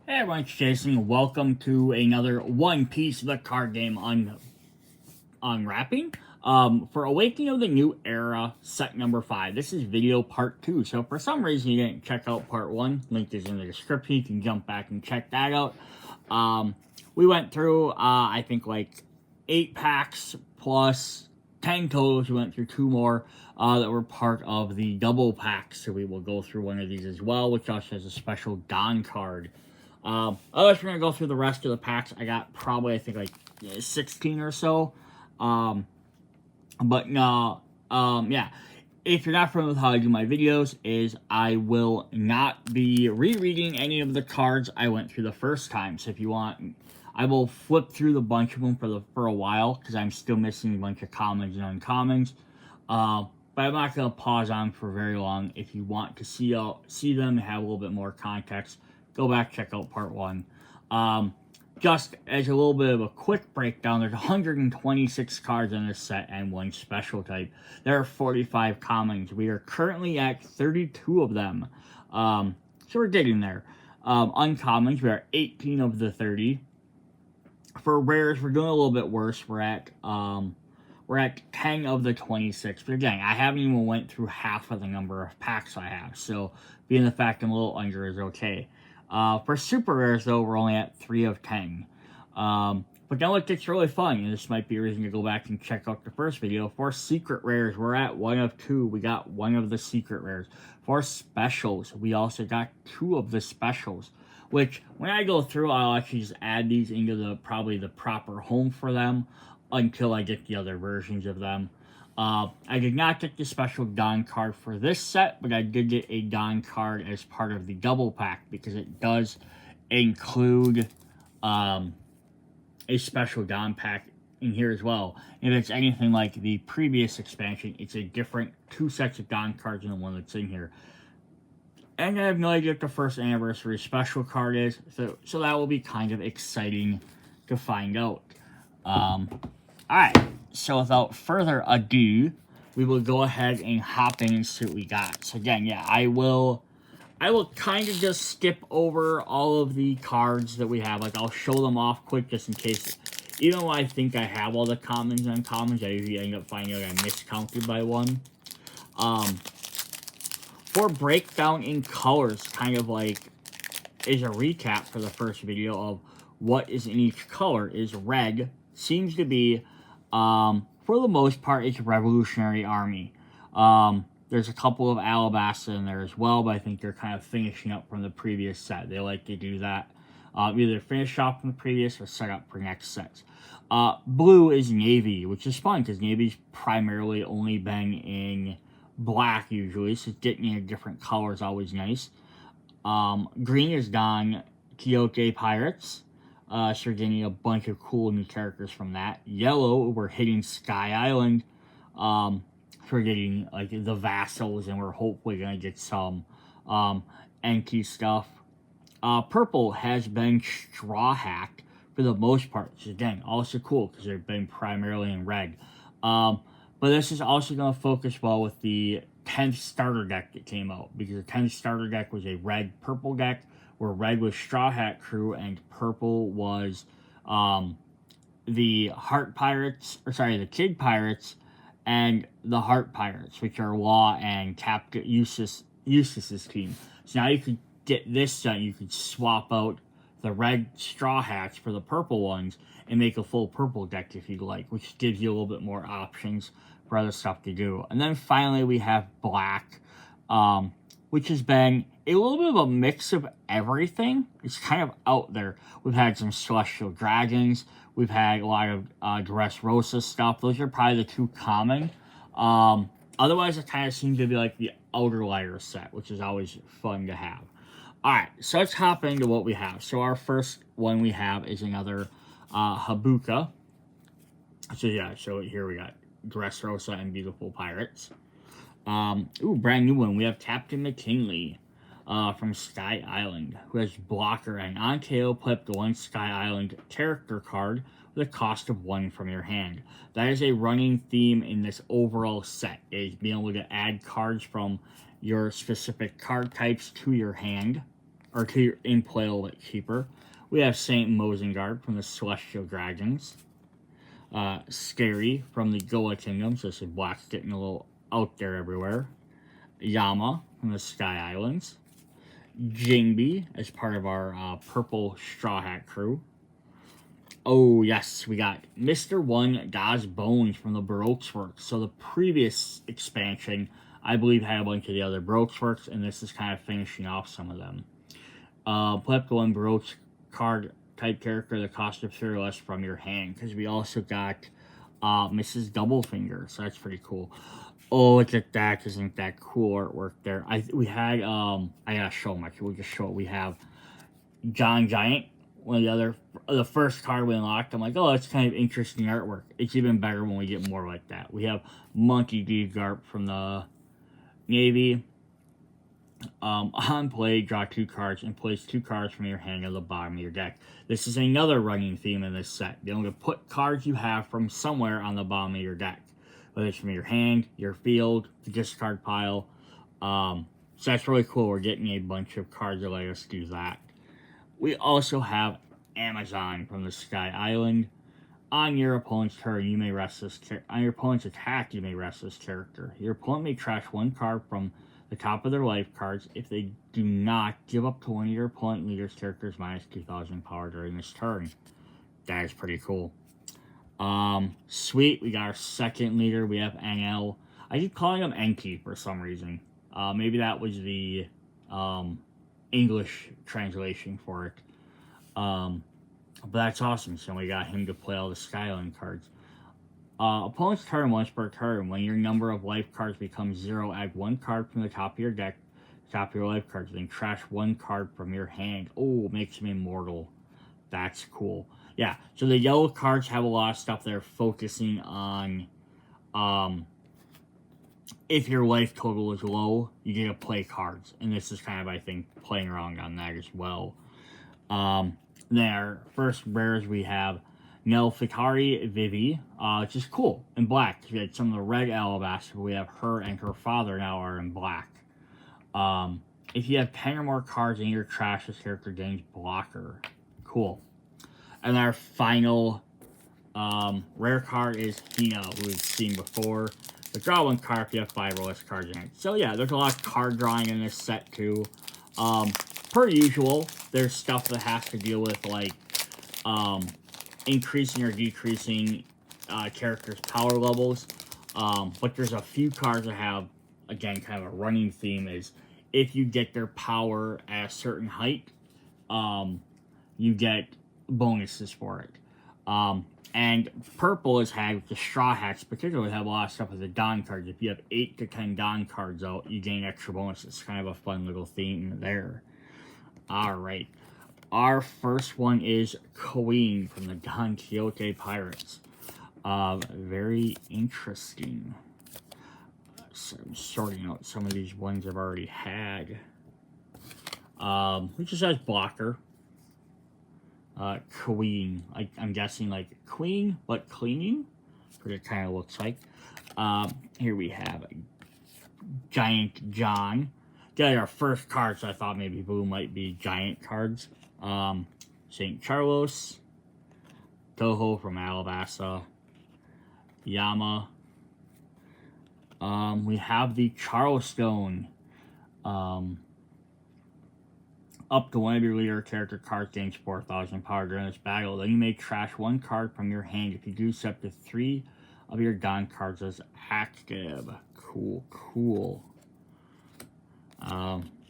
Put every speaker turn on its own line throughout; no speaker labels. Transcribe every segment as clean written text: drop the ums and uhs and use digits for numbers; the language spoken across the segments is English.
Hey everyone, it's Jason. Welcome to another One Piece of the card game unwrapping. For Awakening of the New Era, set number 5. This is video part 2. So for some reason you didn't check out part 1, link is in the description. You can jump back and check that out. We went through, I think like 8 packs plus 10 totals. We went through 2 more that were part of the double pack. So we will go through one of these as well, which also has a special Don card. Otherwise, we're going to go through the rest of the packs. I got probably, I think, like 16 or so. Yeah. If you're not familiar with how I do my videos, is I will not be rereading any of the cards I went through the first time. So if you want, I will flip through the bunch of them for a while, because I'm still missing a bunch of commons and uncommons. But I'm not going to pause on for very long. If you want to see them, have a little bit more context, go back, check out part 1. Just as a little bit of a quick breakdown, there's 126 cards in this set and 1 special type. There are 45 commons. We are currently at 32 of them. So we're getting there. Uncommons, we are 18 of the 30. For rares, we're doing a little bit worse. We're at 10 of the 26. But again, I haven't even went through half of the number of packs I have. So being the fact I'm a little under is okay. For super rares, though, we're only at 3 of 10. But now it gets really fun, and this might be a reason to go back and check out the first video. For secret rares, we're at 1 of 2. We got 1 of the secret rares. For specials, we also got 2 of the specials, which when I go through, I'll actually just add these into probably the proper home for them until I get the other versions of them. I did not get the special Don card for this set, but I did get a Don card as part of the double pack, because it does include a special Don pack in here as well. If it's anything like the previous expansion, it's a different 2 sets of Don cards than the one that's in here. And I have no idea what the first anniversary special card is, so that will be kind of exciting to find out. Alright, so without further ado, we will go ahead and hop in and see what we got. So again, yeah, I will kind of just skip over all of the cards that we have. Like, I'll show them off quick just in case. Even though I think I have all the commons and uncommons, I usually end up finding out I miscounted by 1. For breakdown in colors, kind of like is a recap for the first video of what is in each color. Is red seems to be, for the most part, it's Revolutionary Army. There's a couple of Alabasta in there as well, but I think they're kind of finishing up from the previous set. They like to do that. Either finish off from the previous or set up for next sets. Blue is Navy, which is fun because Navy's primarily only been in black usually, so getting in a different color is always nice. Green is Don Quixote Pirates. So we're getting a bunch of cool new characters from that. Yellow, we're hitting Sky Island. We're getting like the Vassals, and we're hopefully gonna get some Enki stuff. Purple has been Straw Hat for the most part, which is again also cool because they've been primarily in red. But this is also going to focus well with the 10th starter deck that came out, because the 10th starter deck was a red-purple deck, where red was Straw Hat Crew and purple was the Heart Pirates, or sorry, the Kid Pirates and the Heart Pirates, which are Law and Captain Eustace's team. So now you could get this set, you could swap out the red Straw Hats for the purple ones and make a full purple deck if you'd like, which gives you a little bit more options for other stuff to do. And then finally we have black, which has been a little bit of a mix of everything. It's kind of out there. We've had some Celestial Dragons. We've had a lot of Dressrosa stuff. Those are probably the 2 common. Otherwise, it kind of seems to be like the Outer Liar set, which is always fun to have. Alright, so let's hop into what we have. So our first one we have is another Habuka. So yeah, so here we got Dressrosa and Beautiful Pirates. Brand new one. We have Captain McKinley from Sky Island, who has Blocker, and on KO, play up to 1 Sky Island character card with a cost of 1 from your hand. That is a running theme in this overall set, is being able to add cards from your specific card types to your hand, or in play a little bit cheaper. We have Saint Mosengard from the Celestial Dragons. Scary from the Goa Kingdoms. This is black's getting a little out there everywhere. Yama from the Sky Islands. Jingbi as part of our purple Straw Hat crew. Oh, yes, we got Mr. One God's Bones from the Baroque's Works. So the previous expansion, I believe, had a bunch of the other Baroque's Works, and this is kind of finishing off some of them. Play up the one Baroque's card type character, the cost of 3 or less from your hand, because we also got Mrs. Doublefinger, so that's pretty cool. Oh, look at that. Isn't that cool artwork there? We had, I gotta show them, actually, we'll just show it. We have John Giant, one of the first card we unlocked. I'm like, oh, that's kind of interesting artwork. It's even better when we get more like that. We have Monkey D. Garp from the Navy. On play, draw 2 cards and place 2 cards from your hand at the bottom of your deck. This is another running theme in this set. You're going to put cards you have from somewhere on the bottom of your deck. Whether it's from your hand, your field, the discard pile. So that's really cool. We're getting a bunch of cards that let us do that. We also have Amazon from the Sky Island. On your opponent's turn, you may rest this on your opponent's attack, you may rest this character. Your opponent may trash 1 card from the top of their life cards if they do not give up to one of your opponent leader's characters minus 2,000 power during this turn. That is pretty cool. Sweet, we got our second leader. We have NL. I keep calling him NT for some reason. Maybe that was the English translation for it. But that's awesome. So we got him to play all the Skyline cards. Opponent's turn once per turn. When your number of life cards becomes 0, add 1 card from the top of your deck, top of your life cards, then trash 1 card from your hand. Oh, makes him immortal. That's cool. Yeah, so the yellow cards have a lot of stuff they're focusing on. If your life total is low, you get to play cards. And this is kind of, I think, playing around on that as well. Then our first rares, we have Nelfitari Vivi, which is cool, in black. We had some of the red Alabaster, but we have her and her father now are in black. If you have 10 or more cards in your trash, this character gains blocker. Cool. And our final rare card is Hina, who we've seen before. But draw 1 card if you have 5 or less cards in it. So yeah, there's a lot of card drawing in this set too. Per usual, there's stuff that has to deal with like increasing or decreasing characters' power levels. But there's a few cards that have, again, kind of a running theme is if you get their power at a certain height, you get bonuses for it. And purple has had, the Straw Hats particularly have a lot of stuff with the Don cards. If you have 8 to 10 Don cards out, you gain extra bonuses. It's kind of a fun little theme there. Alright. Our first one is Queen from the Don Quixote Pirates. Very interesting. So I'm sorting out some of these ones I've already had. Which just has blocker. Queen. I'm guessing like Queen, but cleaning. That's what it kind of looks like. Here we have Giant John. Got our first cards, so I thought maybe blue might be giant cards. St. Charlos. Toho from Alabasta. Yama. We have the Charleston. Up to one of your leader character cards gains 4,000 power during this battle. Then you may trash 1 card from your hand. If you do so, up to 3 of your Don cards as active. Cool, cool.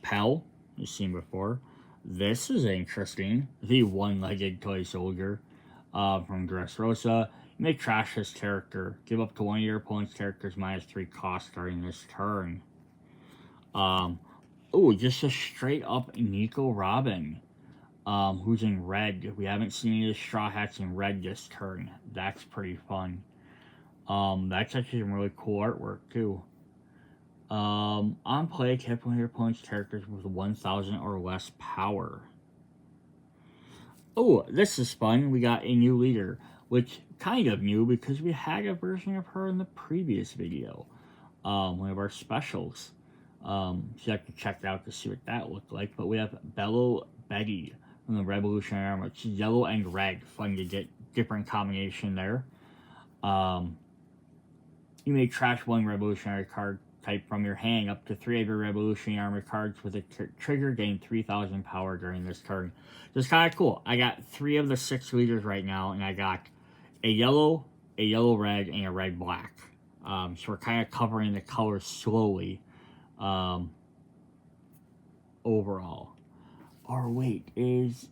Pell, you've seen before. This is interesting. The one-legged toy soldier from Dressrosa. You may trash this character. Give up to one of your opponent's characters minus 3 cost during this turn. Oh, just a straight-up Nico Robin, who's in red. We haven't seen any of the Straw Hats in red this turn. That's pretty fun. That's actually some really cool artwork, too. On play, keep one of your opponent's characters with 1,000 or less power. Oh, this is fun. We got a new leader, which kind of new because we had a version of her in the previous video. One of our specials. So you have to check it out to see what that looked like. But we have Bello Betty from the Revolutionary Armor. It's yellow and red. Fun to get different combination there. You may trash one Revolutionary card type from your hand. Up to 3 of your Revolutionary Armor cards with a trigger gain 3,000 power during this turn. So it's kind of cool. I got 3 of the 6 leaders right now, and I got a yellow red, and a red black. So we're kind of covering the colors slowly overall. Or wait, he's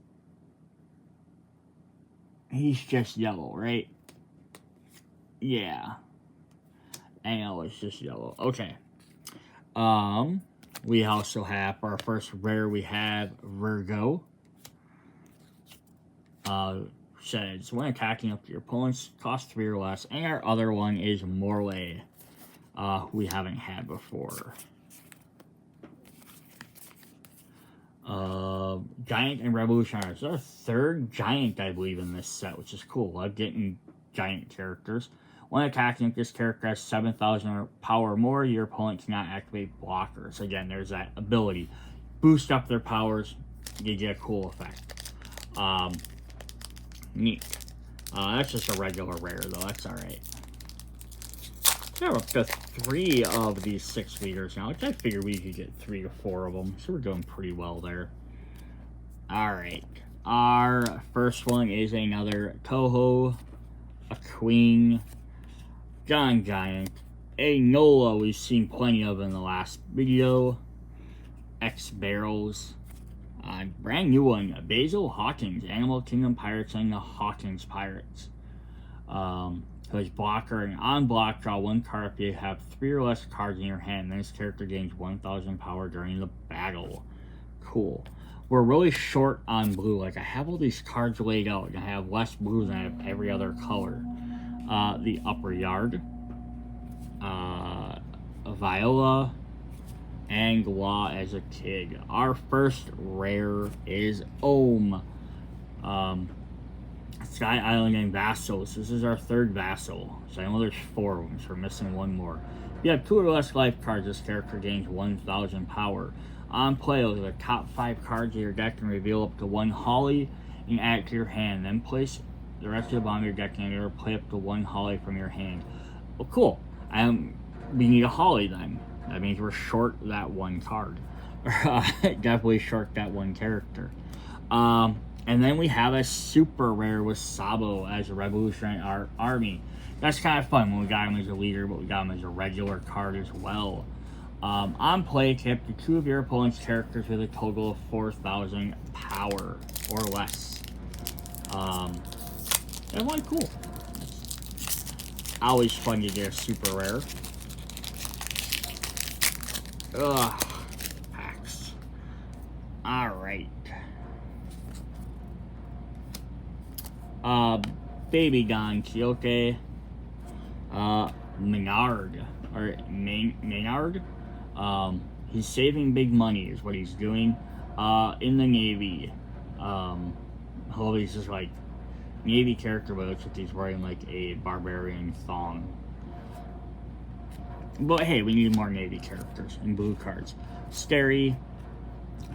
just yellow, right? Yeah. I know it's just yellow. Okay. We also have our first rare. We have Virgo. Says when attacking up to your opponents, cost 3 or less. And our other one is Morley. We haven't had before. Giant and Revolutionary. It's our 3rd Giant, I believe, in this set, which is cool. I'm getting Giant characters. When attacking, if this character has 7,000 power or more, your opponent cannot activate blockers. Again, there's that ability. Boost up their powers, you get a cool effect. Neat. That's just a regular rare, though. That's alright. We're up to 3 of these 6 leaders now, which I figured we could get 3 or 4 of them. So we're doing pretty well there. Alright. Our first one is another Toho, a Queen, Giant, a Nola we've seen plenty of in the last video, X Barrels, brand new one, Basil Hawkins, Animal Kingdom Pirates and the Hawkins Pirates. So it's blocker and on block, draw 1 card if you have 3 or less cards in your hand. Then this character gains 1,000 power during the battle. Cool. We're really short on blue. Like, I have all these cards laid out, and I have less blue than I have every other color. The Upper Yard, Viola, and Law as a kid. Our first rare is Ohm. Sky Island and Vassals. This is our 3rd Vassal. So I know there's 4 of them, so we're missing 1 more. If you have 2 or less life cards, this character gains 1,000 power. On play, look at the top 5 cards of your deck and reveal up to 1 Holly and add it to your hand. Then place the rest of the bottom of your deck and play up to 1 Holly from your hand. Well, cool. We need a Holly then. That means we're short that 1 card. Definitely short that 1 character. And then we have a super rare with Sabo as a Revolutionary Army. That's kind of fun when we got him as a leader, but we got him as a regular card as well. On play, tip to 2 of your opponent's characters with a total of 4,000 power or less. That's really cool. It's always fun to get a super rare. Ugh, packs. Alright. Baby Don Quixote. Maynard. He's saving big money is what he's doing. In the Navy. He's just like Navy character, but looks like he's wearing like a barbarian thong. But hey, we need more Navy characters and blue cards. Scary,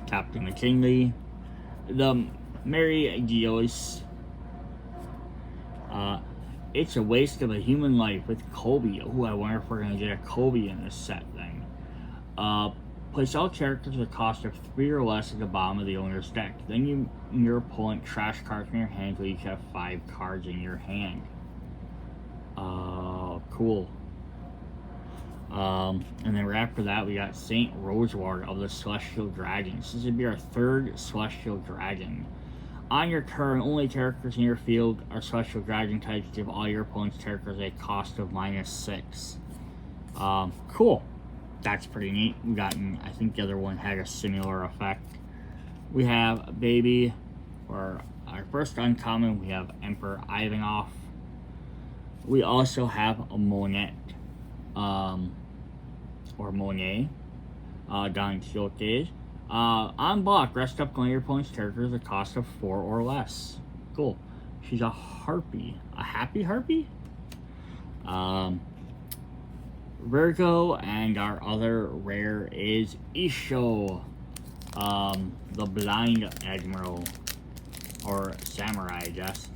Captain McKinley, the Mary Giois. It's a waste of a human life with Kobe. Ooh, I wonder if we're gonna get a Kobe in this set thing. Place all characters at a cost of 3 or less at the bottom of the owner's deck. Then you and your opponent trash cards from your hand until you each have 5 cards in your hand. Cool. And then right after that, we got Saint Roseward of the Celestial Dragons. This would be our 3rd Celestial Dragon. On your turn, only characters in your field are Celestial Dragon types. Give all your opponent's characters a cost of -6. Cool. That's pretty neat. We got, I think the other one had a similar effect. We have Baby. For our first uncommon, we have Emperor Ivanov. We also have a Monet. Or Monet. Don Quixote. On block, rest up on your opponent's characters at a cost of 4 or less. Cool. She's a harpy. A happy harpy? Virgo, and our other rare is Isho, the Blind Admiral, or Samurai, I guess.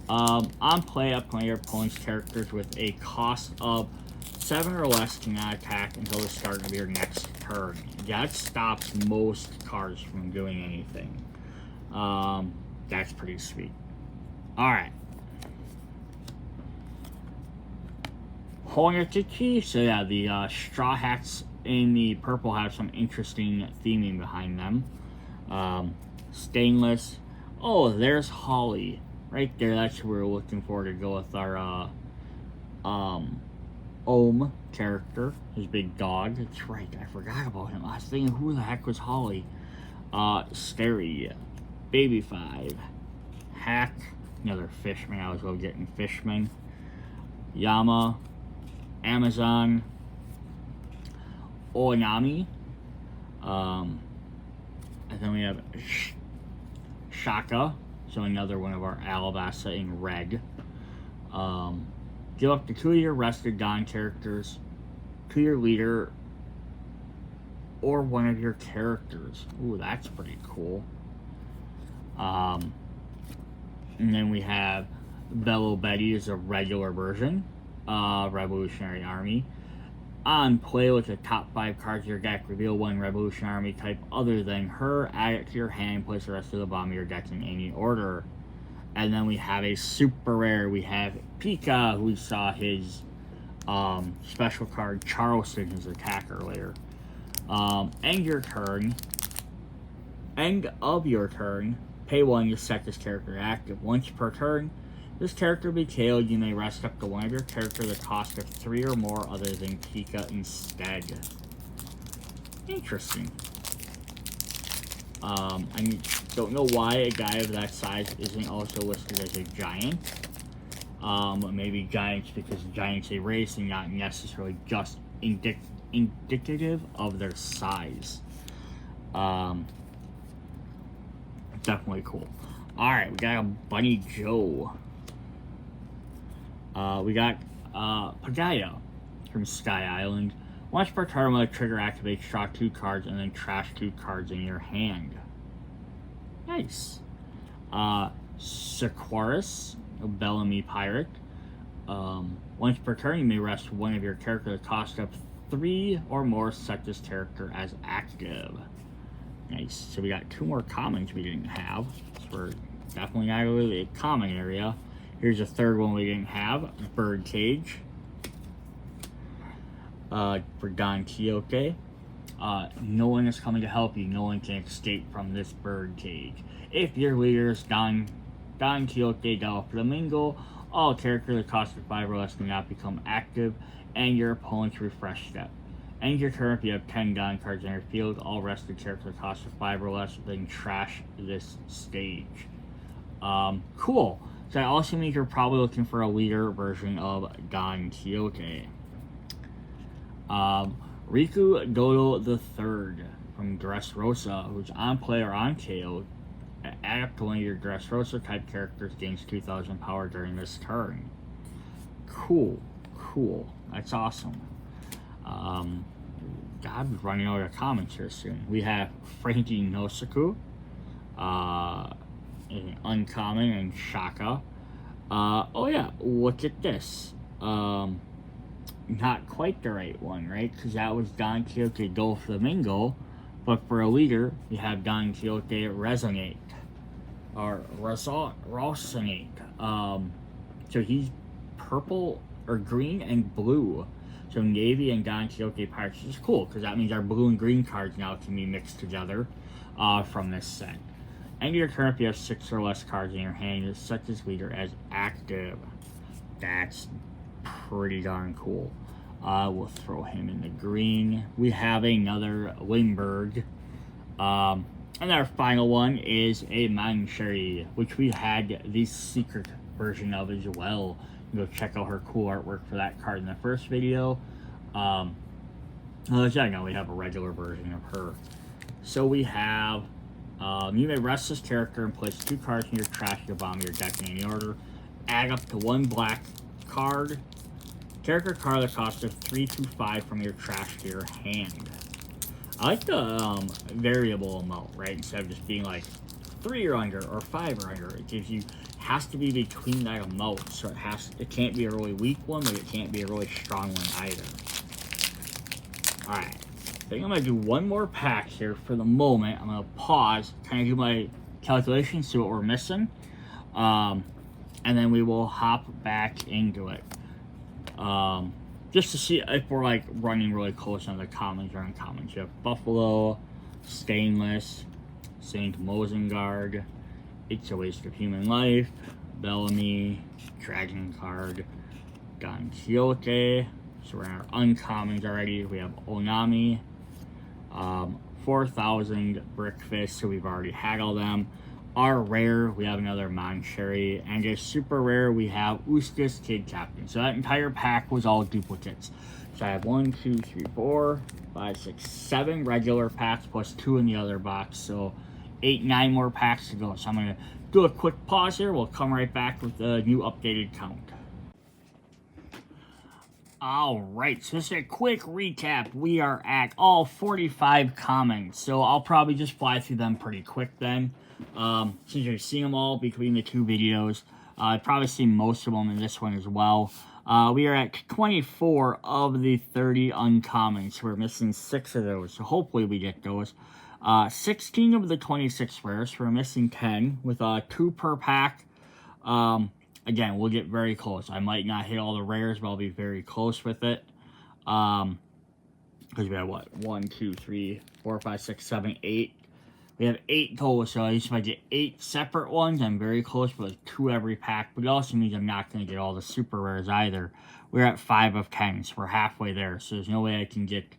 On play, up one of your opponent's characters with a cost of 7 or less cannot attack until the start of your next turn. That stops most cards from doing anything. That's pretty sweet. Alright. Hornetity, so yeah, the Straw Hats in the purple have some interesting theming behind them. Stainless. Oh, there's Holly. Right there, that's who we're looking for to go with our, Ohm character, his big dog. That's right, I forgot about him. I was thinking, who the heck was Holly? Steri, Baby5, Hack, another Fishman. I was well getting Fishman. Yama, Amazon, Oinami, and then we have Shaka, so another one of our Alabasta in red. Deal up to 2 of your rested Don characters to your leader or one of your characters. Ooh, that's pretty cool. And then we have Bello Betty is a regular version. Revolutionary Army. On play with the top 5 cards of your deck, reveal one Revolutionary Army type other than her, add it to your hand, place the rest of the bottom of your deck in any order. And then we have a super rare. We have Pika, who saw his special card, Charleston, his attack earlier. End of your turn, pay 1 to set this character active. Once per turn, this character will be KO'd. You may rest up to one of your characters at a cost of 3 or more other than Pika instead. Interesting. I don't know why a guy of that size isn't also listed as a giant. Maybe giants because giants a race and not necessarily just indicative of their size. Definitely cool. Alright, we got a Bunny Joe. We got Pagaya from Sky Island. Once per turn, when a trigger activates, draw 2 cards and then trash 2 cards in your hand. Nice. Sequoris, a Bellamy Pirate. Once per turn, you may rest one of your characters at a cost of 3 or more, set this character as active. Nice. So we got 2 more commons we didn't have. So we're definitely not really a common area. Here's a third one we didn't have, Birdcage. For Don Quixote. No one is coming to help you. No one can escape from this birdcage. If your leader is Don Quixote del Flamingo, all characters that cost 5 or less do not become active, and your opponent's refresh step. End your turn if you have 10 Don cards in your field. All rested characters that cost 5 or less, then trash this stage. Cool. So that also means you're probably looking for a leader version of Don Quixote. Riku Dodo III from Dressrosa, who's on play or on KO. Add up to one of your Dressrosa type characters, gains 2,000 power during this turn. Cool. That's awesome. God, we're running out of comments here soon. We have Frankie Nosaku, an uncommon, and Shaka. Oh yeah, look at this. Not quite the right one, right? Because that was Don Quixote del Flamingo, but for a leader, you have Don Quixote Resonate, or Resonate. So he's purple, or green and blue. So Navy and Don Quixote Pirates, which is cool, because that means our blue and green cards now can be mixed together from this set. End of your turn, if you have 6 or less cards in your hand, you set this leader as active. That's pretty darn cool. We'll throw him in the green. We have another Wingberg. And our final one is a Mancheri, which we had the secret version of as well. Go check out her cool artwork for that card in the first video. As I know, we have a regular version of her. So we have, you may rest this character and place 2 cards in your trash to the bottom of your deck in any order. Add up to 1 black card Character card that costs a 3-5 from your trash to your hand. I like the variable amount, right? Instead of just being like 3 or under or 5 or under, it gives you, has to be between that amount. So it can't be a really weak one, but it can't be a really strong one either. Alright, I think I'm gonna do one more pack here for the moment. I'm gonna pause, kind of do my calculations, see what we're missing, and then we will hop back into it. Just to see if we're like running really close on the commons or uncommons. You have Buffalo, Stainless, Saint Mosengard, It's a Waste of Human Life, Bellamy, Dragon card, Don Quixote. So we're in our uncommons already. We have Onami, 4,000 Brickfist, so we've already had all them. Our rare, we have another Moncherry, and just super rare, we have Uskas Kid Captain. So that entire pack was all duplicates. So I have 1, 2, 3, 4, 5, 6, 7 regular packs plus 2 in the other box. So 8, 9 more packs to go. So I'm gonna do a quick pause here. We'll come right back with the new updated count. Alright, so just a quick recap. We are at all 45 commons, so I'll probably just fly through them pretty quick then. Since you're seeing them all between the 2 videos, I've probably seen most of them in this one as well. We are at 24 of the 30 uncommons, so we're missing 6 of those, so hopefully we get those. 16 of the 26 rares, so we're missing 10, with 2 per pack. Again, we'll get very close. I might not hit all the rares, but I'll be very close with it. Because we have what? 1, 2, 3, 4, 5, 6, 7, 8. We have 8 total, so at least if I get 8 separate ones, I'm very close with 2 every pack. But it also means I'm not going to get all the super rares either. We're at 5 of 10, so we're halfway there. So there's no way I can get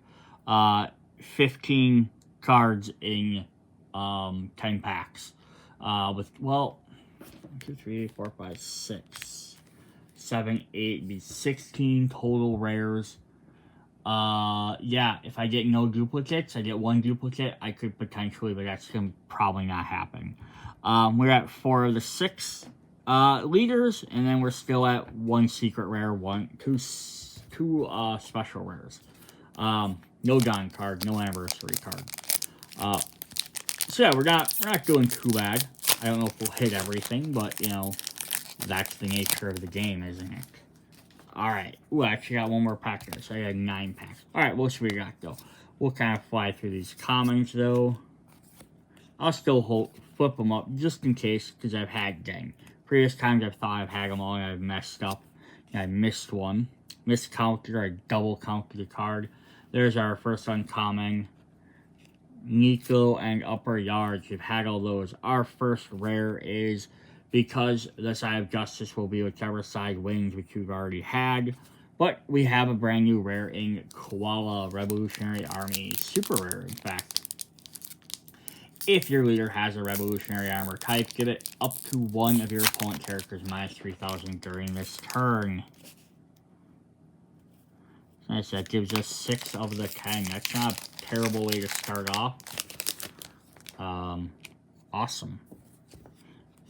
15 cards in 10 packs. With, well, 1, 2, 3, 4, 5, 6, 7, 8, be 16 total rares. Yeah, if I get no duplicates, I get 1 duplicate, I could potentially, but that's gonna probably not happen. We're at 4 of the 6 leaders, and then we're still at 1 secret rare, 2 special rares. No Dawn card, no anniversary card. So yeah, we're not doing too bad. I don't know if we'll hit everything, but you know, that's the nature of the game, isn't it? Alright. Ooh, I actually got 1 more pack there, so I got 9 packs. Alright, what should we got, though? We'll kind of fly through these commons, though. I'll still flip them up, just in case, because I've had, dang. Previous times I've thought I've had them all, and I've messed up. And I missed one. Miscounted, or I double counted the card. There's our first uncommon. Nico and Upper Yards, we've had all those. Our first rare is, because the side of justice will be whichever side wins, which we've already had. But we have a brand new rare in Koala Revolutionary Army. Super rare, in fact. If your leader has a Revolutionary Armor type, give it up to 1 of your opponent characters minus 3,000 during this turn. Nice, that gives us 6 of the 10. That's not a terrible way to start off. Awesome.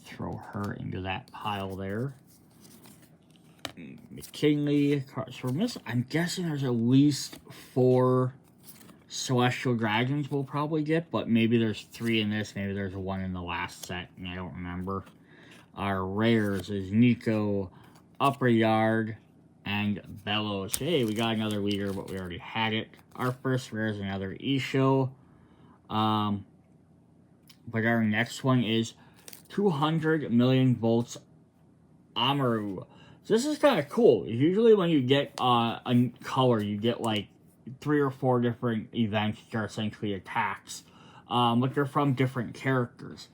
Throw her into that pile there. McKinley. So we're missing, I'm guessing there's at least 4 Celestial Dragons we'll probably get, but maybe there's 3 in this, maybe there's 1 in the last set, and I don't remember. Our rares is Nico, Upper Yard, and Bellows. Hey, we got another leader, but we already had it. Our first rare is another Isho. But our next one is 200 million volts Amaru. So this is kind of cool. Usually when you get a color, you get like 3 or 4 different events that are essentially attacks. But they're from different characters.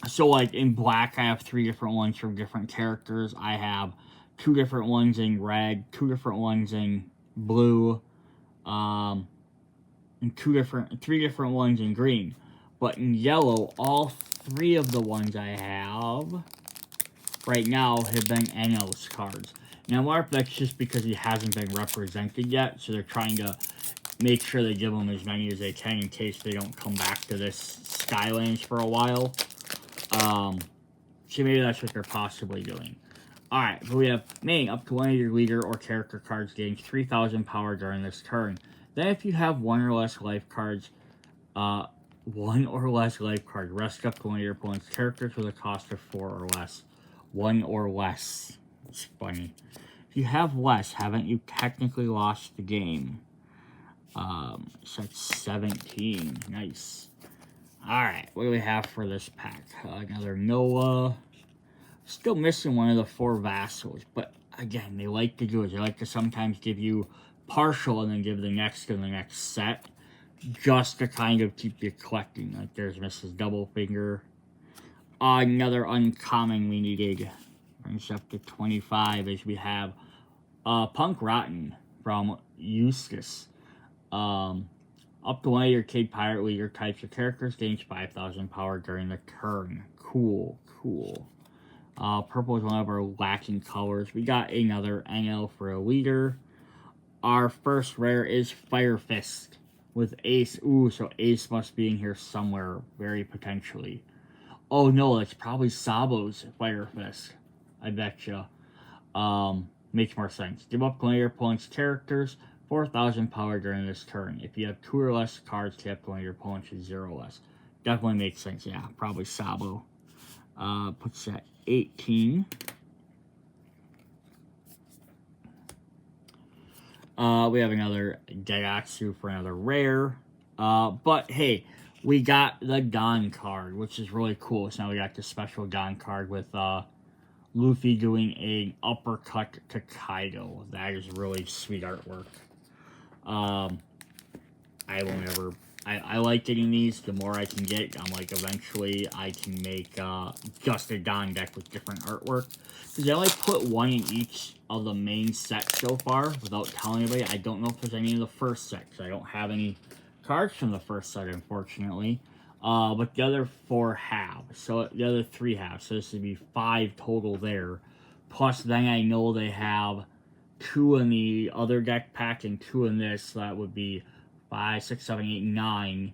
So like in black, I have 3 different ones from different characters. I have 2 different ones in red, 2 different ones in blue, and 3 different ones in green. But in yellow, all 3 of the ones I have right now have been Enos cards. Now, I wonder if that's just because he hasn't been represented yet, so they're trying to make sure they give him as many as they can in case they don't come back to this Skylands for a while. So maybe that's what they're possibly doing. Alright, but we have main. Up to one of your leader or character cards gains 3,000 power during this turn. Then if you have one or less life cards, rest up to one of your opponent's characters with a cost of 4 or less. 1 or less. It's funny. If you have less, haven't you technically lost the game? So that's 17. Nice. Alright, what do we have for this pack? Another Noah. Still missing one of the 4 vassals, but again, they like to do it. They like to sometimes give you partial and then give the next to the next set, just to kind of keep you collecting. Like there's Mrs. Doublefinger. Another uncommon we needed. Brings up to 25 as we have Punk Rotten from Eustace. Up to one of your Cade Pirate Leader types of characters gains 5,000 power during the turn. Cool, cool. Purple is one of our lacking colors. We got another NL for a leader. Our first rare is Fire Fist with Ace. Ooh, so Ace must be in here somewhere, very potentially. Oh no, it's probably Sabo's Fire Fist. I betcha. Makes more sense. Give up one of your opponent's characters, 4,000 power during this turn. If you have 2 or less cards, give up one of your opponent's with 0 less. Definitely makes sense, yeah. Probably Sabo. Puts that 18. We have another Daihatsu for another rare. But hey, we got the Don card, which is really cool. So now we got the special Don card with Luffy doing an uppercut to Kaido. That is really sweet artwork. I like getting these. The more I can get, I'm like, eventually I can make just a Don deck with different artwork. Because I only put one in each of the main sets so far without telling anybody. I don't know if there's any in the first set, because I don't have any cards from the first set, unfortunately. But the other 4 have. So the other 3 have. So this would be 5 total there. Plus, then I know they have 2 in the other deck pack and 2 in this. So that would be 5, 6, 7, 8, 9.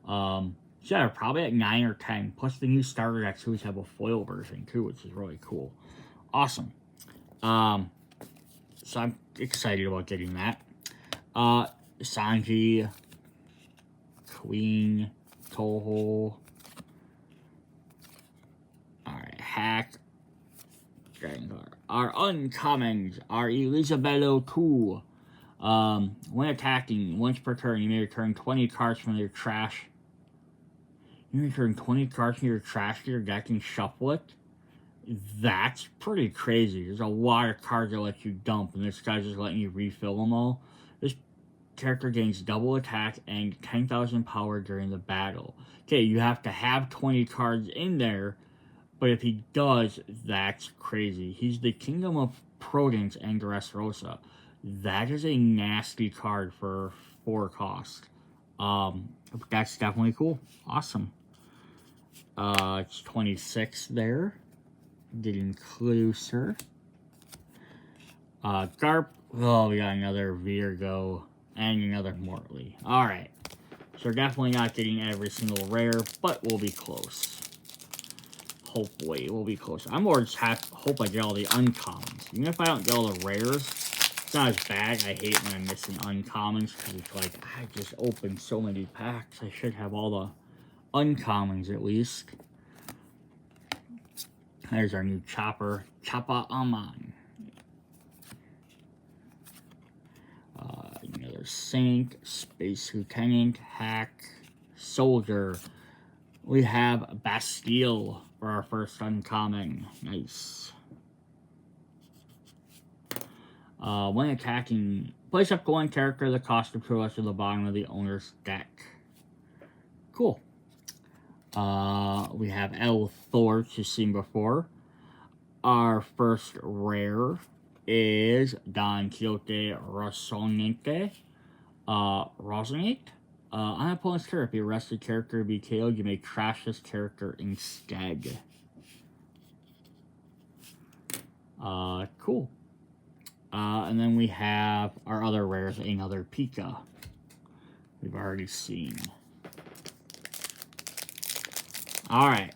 So yeah, probably at 9 or 10. Plus the new starter decks always have a foil version too, which is really cool. Awesome. So I'm excited about getting that. Sanji, Queen, Toho. Alright, Hack. Our uncommons are Elisabetto 2. When attacking, once per turn, you may return 20 cards from your trash. You may return 20 cards from your trash to your deck and shuffle it. That's pretty crazy. There's a lot of cards that let you dump, and this guy's just letting you refill them all. This character gains double attack and 10,000 power during the battle. Okay, you have to have 20 cards in there, but if he does, that's crazy. He's the Kingdom of Prudence and Dressrosa. That is a nasty card for 4 cost. That's definitely cool. Awesome. It's 26 there. Getting closer. Garp. Oh, we got another Virgo and another Mortley. Alright. So we're definitely not getting every single rare, but we'll be close. Hopefully, we'll be close. I'm more just hope I get all the uncommons. Even if I don't get all the rares, it's not as bad. I hate when I'm missing uncommons, because it's like, I just opened so many packs. I should have all the uncommons at least. There's our new Chopper, Choppa Aman. Another Saint, Space Lieutenant, Hack, Soldier. We have Bastille for our first uncommon. Nice. When attacking, place up to 1 character, the cost of 2 less at the bottom of the owner's deck. Cool. We have El Thor, which you've seen before. Our first rare is Don Quixote Rocinante. On opponent's turn, if you arrest a character to be KO'd, you may trash this character instead. Cool. And then we have our other rares, another Pika. We've already seen. Alright.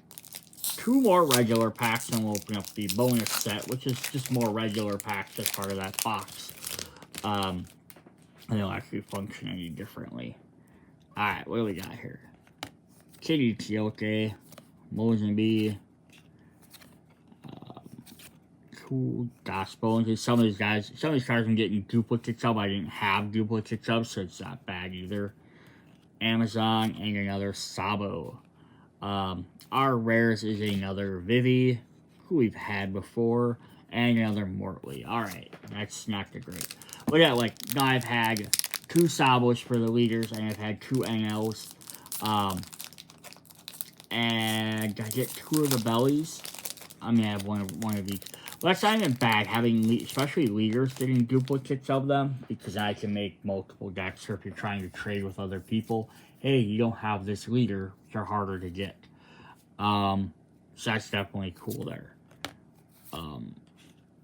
2 more regular packs, and we'll open up the bonus set, which is just more regular packs as part of that box. And they'll actually function any differently. Alright, what do we got here? Kitty Tiote, Mozambique, cool Das Bones. Some of these cards I'm getting duplicates of. I didn't have duplicates of, so it's not bad either. Amazon, and another Sabo. Our rares is another Vivi, who we've had before, and another Mortley. Alright, that's not the great. But yeah, like, now I've had 2 Sabos for the leaders, and I've had 2 NLs. And I get 2 of the bellies. I mean, I have one of each. Well, that's not even bad, having, especially leaders, getting duplicates of them, because I can make multiple decks, or if you're trying to trade with other people, hey, you don't have this leader, they're harder to get. So that's definitely cool there.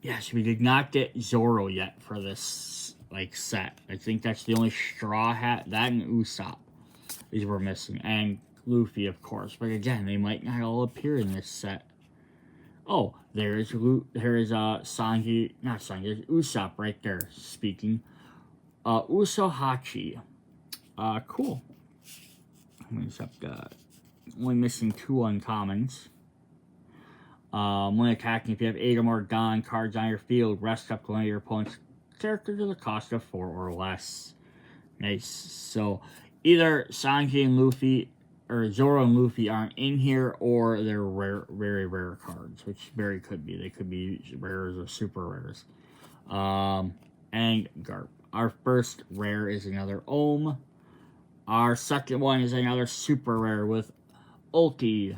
Yes, we did not get Zoro yet for this, like, set. I think that's the only Straw Hat, that and Usopp, these were missing, and Luffy, of course, but again, they might not all appear in this set. Oh, there's Sanji, not Sanji, there's Usopp right there, speaking. Usohachi. Cool. Only missing 2 uncommons. When attacking, if you have 8 or more Gone cards on your field, rest up to one of your opponent's characters at the cost of 4 or less. Nice. So, either Sanji and Luffy, or Zoro and Luffy aren't in here, or they're rare, very rare cards, which very could be. They could be rares or super rares. And Garp. Our first rare is another Ohm. Our second one is another super rare with Ulti.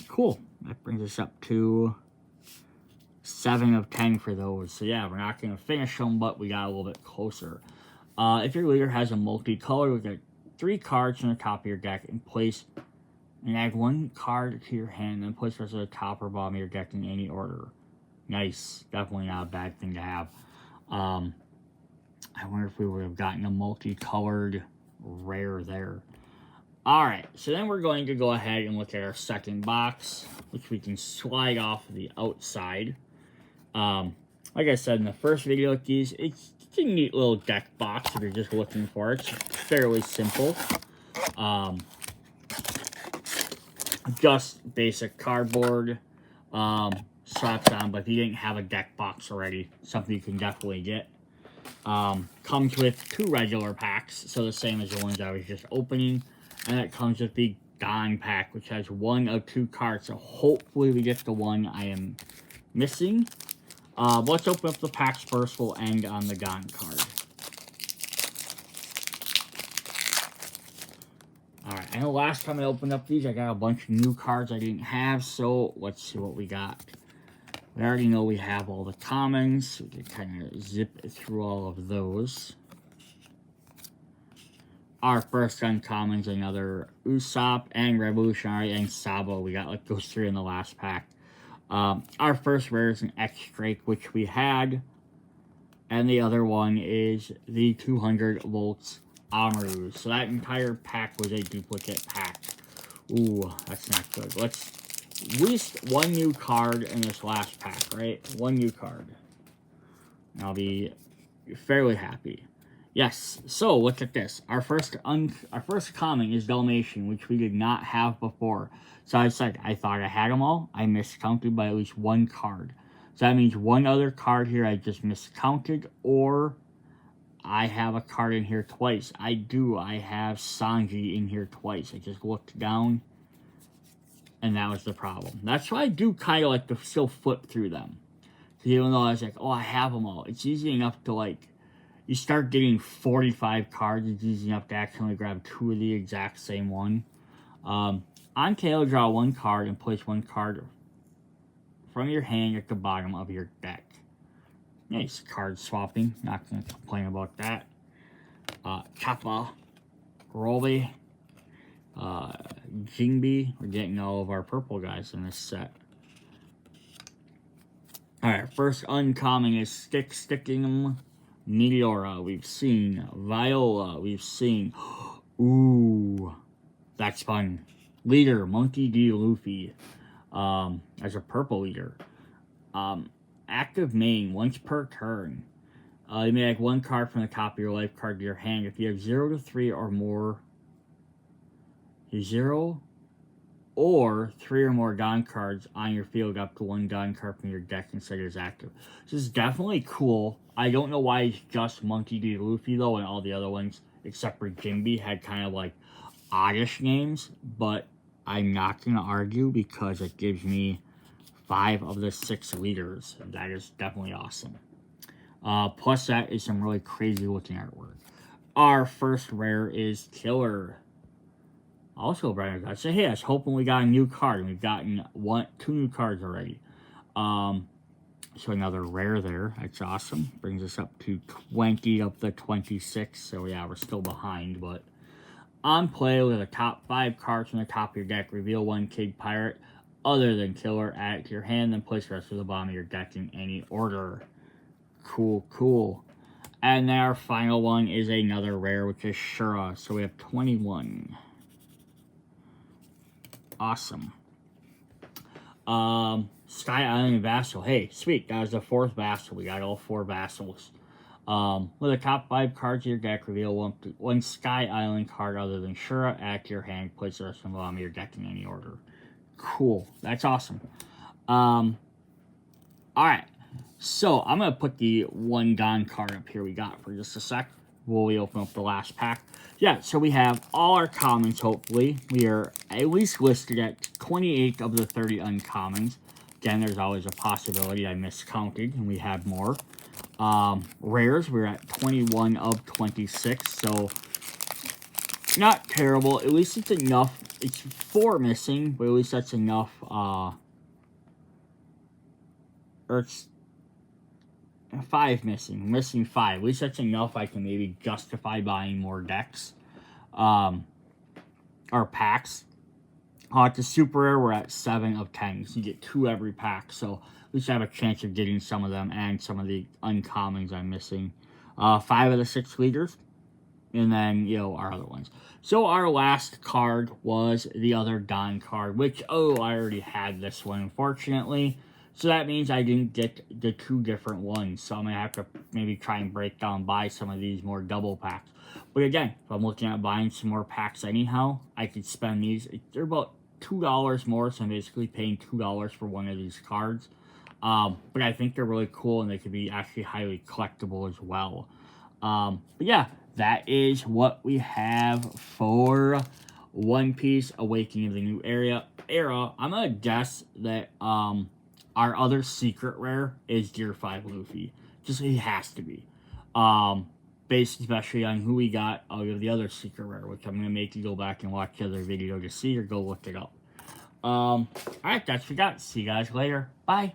Cool. That brings us up to 7 of 10 for those. So yeah, we're not going to finish them, but we got a little bit closer. If your leader has a multicolor, we get 3 cards from the top of your deck and add 1 card to your hand, and place the rest of the top or bottom of your deck in any order. Nice. Definitely not a bad thing to have. I wonder if we would have gotten a multicolored rare there. Alright, so then we're going to go ahead and look at our second box, which we can slide off the outside. Like I said in the first video with these, it's a neat little deck box if you're just looking for it. It's fairly simple. Just basic cardboard slaps on, but if you didn't have a deck box already, something you can definitely get. Comes with 2 regular packs, so the same as the ones I was just opening. And it comes with the Gone pack, which has 1 of 2 cards. So hopefully we get the one I am missing. Let's open up the packs first. We'll end on the Gone card. Alright, I know last time I opened up these, I got a bunch of new cards I didn't have. So let's see what we got. We already know we have all the commons. We can kind of zip through all of those. Our first uncommon is another Usopp and Revolutionary and Sabo. We got like those 3 in the last pack. Our first rare is an X-Drake, which we had. And the other one is the 200 volts Amaru. So that entire pack was a duplicate pack. Ooh, that's not good. Let's at least 1 new card in this last pack, right? 1 new card. And I'll be fairly happy. Yes, so look at this. Our first common is Dalmatian, which we did not have before. So I thought I had them all. I miscounted by at least 1 card. So that means 1 other card here I just miscounted, or I have a card in here twice. I do. I have Sanji in here twice. I just looked down, and that was the problem. That's why I do kind of like to still flip through them. So even though I was like, oh, I have them all, it's easy enough to like, you start getting 45 cards, it's easy enough to accidentally grab 2 of the exact same one. On tail, draw 1 card and place 1 card from your hand at the bottom of your deck. Nice card swapping, not going to complain about that. Kappa, Rolly, Jingbi. We're getting all of our purple guys in this set. Alright, first uncommon is Sticking Meteora, we've seen. Viola, we've seen. Ooh, that's fun. Leader, Monkey D. Luffy. as a purple leader. Active main, once per turn. You may add one card from the top of your life card to your hand. If you have 0 to 3 or more, 0 or 3 or more Dawn cards on your field, up to 1 Dawn card from your deck considered as active. This is definitely cool. I don't know why it's just Monkey D. Luffy, though, and all the other ones, except for Jimby, had kind of like oddish names, but I'm not going to argue because it gives me 5 of the 6 leaders. That is definitely awesome. Plus, that is some really crazy looking artwork. Our first rare is Killer. Also, Brian got say, hey, I was hoping we got a new card. And we've gotten 2 new cards already. So another rare there. That's awesome. Brings us up to 20 of the 26. So yeah, we're still behind, but on play with the top 5 cards from the top of your deck, reveal 1 King Pirate other than Killer, add it to your hand, then place the rest to the bottom of your deck in any order. Cool, cool. And then our final one is another rare, which is Shura. So we have 21. Awesome. Sky Island Vassal. Hey, sweet. That was the 4th Vassal. We got all 4 Vassals. With the top 5 cards of your deck, reveal one Sky Island card other than Shura, add to your hand, place the rest of the bottom of your deck in any order. Cool. That's awesome. Alright. So, I'm going to put the 1 Dawn card up here we got for just a sec while we open up the last pack. Yeah, so we have all our commons, hopefully. We are at least listed at 28 of the 30 uncommons. Again, there's always a possibility I miscounted and we have more. Rares, we're at 21 of 26, so not terrible. At least it's enough. It's 4 missing, but at least that's enough. Or it's 5 missing. Missing 5. At least that's enough. I can maybe justify buying more decks. Or packs. At the super rare, we're at 7 of 10. So you get 2 every pack. So at least I have a chance of getting some of them and some of the uncommons I'm missing. 5 of the 6 leaders. And then, you know, our other ones. So our last card was the other Dawn card, which, oh, I already had this one, unfortunately. So that means I didn't get the 2 different ones. So I'm going to have to maybe try and break down, buy some of these more double packs. But again, if I'm looking at buying some more packs anyhow, I could spend these. They're about $2 more, so I'm basically paying $2 for one of these cards. But I think they're really cool, and they could be actually highly collectible as well. But yeah, that is what we have for One Piece Awakening of the New Era. I'm going to guess that our other secret rare is Gear 5 Luffy. Just, he has to be. Based especially on who we got out of the other secret rare, which I'm going to make you go back and watch the other video to see or go look it up. Alright, that's what we got. See you guys later. Bye.